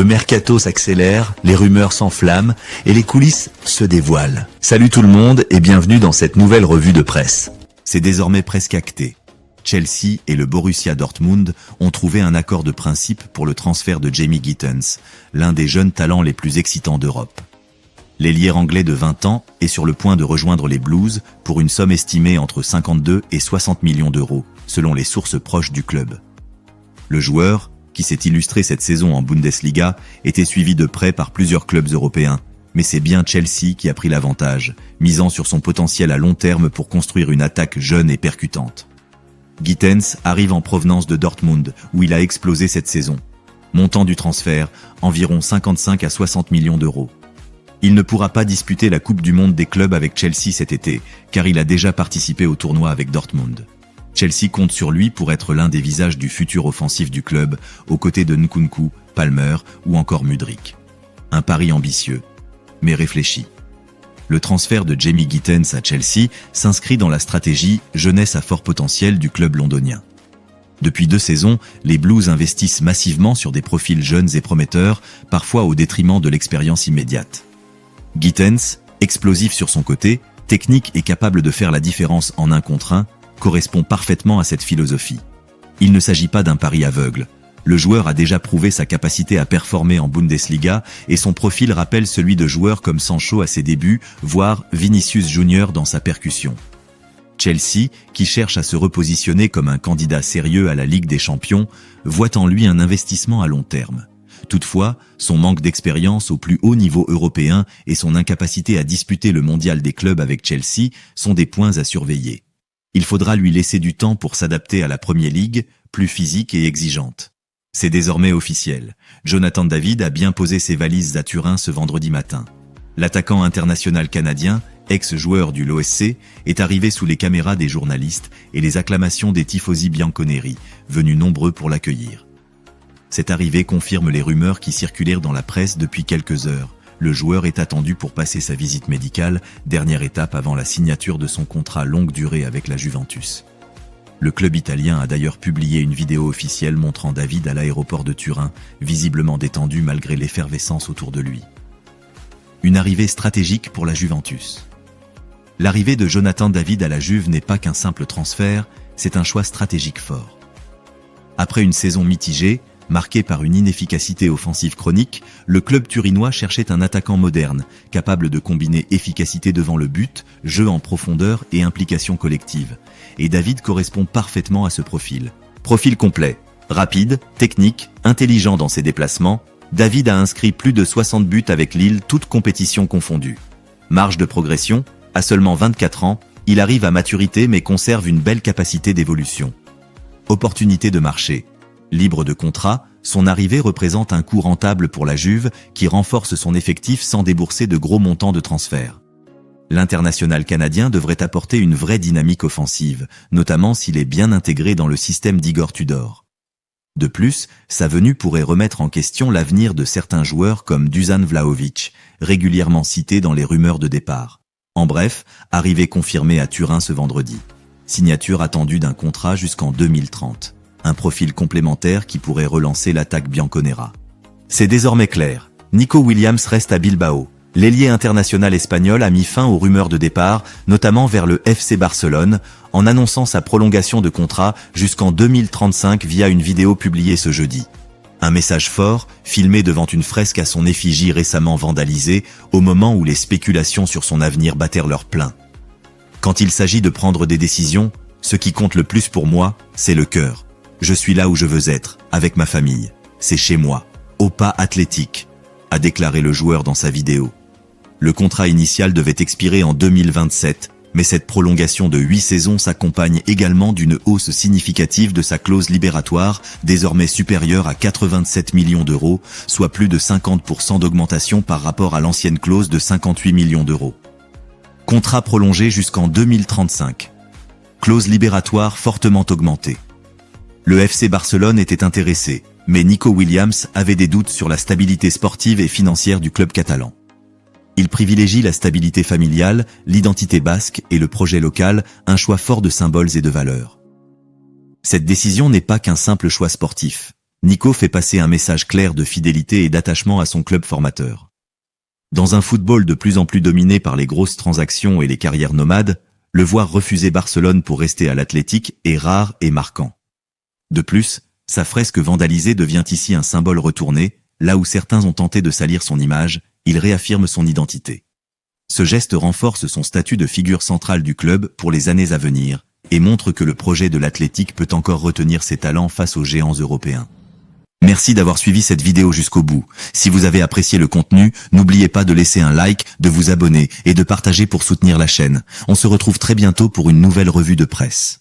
Le mercato s'accélère, les rumeurs s'enflamment et les coulisses se dévoilent. Salut tout le monde et bienvenue dans cette nouvelle revue de presse. C'est désormais presque acté. Chelsea et le Borussia Dortmund ont trouvé un accord de principe pour le transfert de Jamie Gittens, l'un des jeunes talents les plus excitants d'Europe. L'ailier anglais de 20 ans est sur le point de rejoindre les Blues pour une somme estimée entre 52 et 60 millions d'euros, selon les sources proches du club. Le joueur, qui s'est illustré cette saison en Bundesliga, était suivi de près par plusieurs clubs européens, mais c'est bien Chelsea qui a pris l'avantage, misant sur son potentiel à long terme pour construire une attaque jeune et percutante. Gittens arrive en provenance de Dortmund, où il a explosé cette saison. Montant du transfert, environ 55 à 60 millions d'euros. Il ne pourra pas disputer la Coupe du Monde des clubs avec Chelsea cet été, car il a déjà participé au tournoi avec Dortmund. Chelsea compte sur lui pour être l'un des visages du futur offensif du club, aux côtés de Nkunku, Palmer ou encore Mudryk. Un pari ambitieux, mais réfléchi. Le transfert de Jamie Gittens à Chelsea s'inscrit dans la stratégie jeunesse à fort potentiel du club londonien. Depuis 2 saisons, les Blues investissent massivement sur des profils jeunes et prometteurs, parfois au détriment de l'expérience immédiate. Gittens, explosif sur son côté, technique et capable de faire la différence en 1 contre 1, correspond parfaitement à cette philosophie. Il ne s'agit pas d'un pari aveugle. Le joueur a déjà prouvé sa capacité à performer en Bundesliga et son profil rappelle celui de joueurs comme Sancho à ses débuts, voire Vinicius Junior dans sa percussion. Chelsea, qui cherche à se repositionner comme un candidat sérieux à la Ligue des Champions, voit en lui un investissement à long terme. Toutefois, son manque d'expérience au plus haut niveau européen et son incapacité à disputer le mondial des clubs avec Chelsea sont des points à surveiller. Il faudra lui laisser du temps pour s'adapter à la Premier League, plus physique et exigeante. C'est désormais officiel. Jonathan David a bien posé ses valises à Turin ce vendredi matin. L'attaquant international canadien, ex-joueur du LOSC, est arrivé sous les caméras des journalistes et les acclamations des tifosi bianconeri, venus nombreux pour l'accueillir. Cette arrivée confirme les rumeurs qui circulèrent dans la presse depuis quelques heures. Le joueur est attendu pour passer sa visite médicale, dernière étape avant la signature de son contrat longue durée avec la Juventus. Le club italien a d'ailleurs publié une vidéo officielle montrant David à l'aéroport de Turin, visiblement détendu malgré l'effervescence autour de lui. Une arrivée stratégique pour la Juventus. L'arrivée de Jonathan David à la Juve n'est pas qu'un simple transfert, c'est un choix stratégique fort. Après une saison mitigée, marqué par une inefficacité offensive chronique, le club turinois cherchait un attaquant moderne, capable de combiner efficacité devant le but, jeu en profondeur et implication collective. Et David correspond parfaitement à ce profil. Profil complet, rapide, technique, intelligent dans ses déplacements, David a inscrit plus de 60 buts avec Lille, toutes compétitions confondues. Marge de progression, à seulement 24 ans, il arrive à maturité mais conserve une belle capacité d'évolution. Opportunité de marché. Libre de contrat, son arrivée représente un coût rentable pour la Juve qui renforce son effectif sans débourser de gros montants de transfert. L'international canadien devrait apporter une vraie dynamique offensive, notamment s'il est bien intégré dans le système d'Igor Tudor. De plus, sa venue pourrait remettre en question l'avenir de certains joueurs comme Dusan Vlahovic, régulièrement cité dans les rumeurs de départ. En bref, arrivée confirmée à Turin ce vendredi. Signature attendue d'un contrat jusqu'en 2030. Un profil complémentaire qui pourrait relancer l'attaque bianconera. C'est désormais clair, Nico Williams reste à Bilbao. L'ailier international espagnol a mis fin aux rumeurs de départ, notamment vers le FC Barcelone, en annonçant sa prolongation de contrat jusqu'en 2035 via une vidéo publiée ce jeudi. Un message fort, filmé devant une fresque à son effigie récemment vandalisée, au moment où les spéculations sur son avenir battèrent leur plein. Quand il s'agit de prendre des décisions, ce qui compte le plus pour moi, c'est le cœur. Je suis là où je veux être, avec ma famille. C'est chez moi, au pas athlétique, a déclaré le joueur dans sa vidéo. Le contrat initial devait expirer en 2027, mais cette prolongation de 8 saisons s'accompagne également d'une hausse significative de sa clause libératoire, désormais supérieure à 87 millions d'euros, soit plus de 50% d'augmentation par rapport à l'ancienne clause de 58 millions d'euros. Contrat prolongé jusqu'en 2035. Clause libératoire fortement augmentée. Le FC Barcelone était intéressé, mais Nico Williams avait des doutes sur la stabilité sportive et financière du club catalan. Il privilégie la stabilité familiale, l'identité basque et le projet local, un choix fort de symboles et de valeurs. Cette décision n'est pas qu'un simple choix sportif. Nico fait passer un message clair de fidélité et d'attachement à son club formateur. Dans un football de plus en plus dominé par les grosses transactions et les carrières nomades, le voir refuser Barcelone pour rester à l'Athletic est rare et marquant. De plus, sa fresque vandalisée devient ici un symbole retourné, là où certains ont tenté de salir son image, il réaffirme son identité. Ce geste renforce son statut de figure centrale du club pour les années à venir, et montre que le projet de l'Athletic peut encore retenir ses talents face aux géants européens. Merci d'avoir suivi cette vidéo jusqu'au bout. Si vous avez apprécié le contenu, n'oubliez pas de laisser un like, de vous abonner et de partager pour soutenir la chaîne. On se retrouve très bientôt pour une nouvelle revue de presse.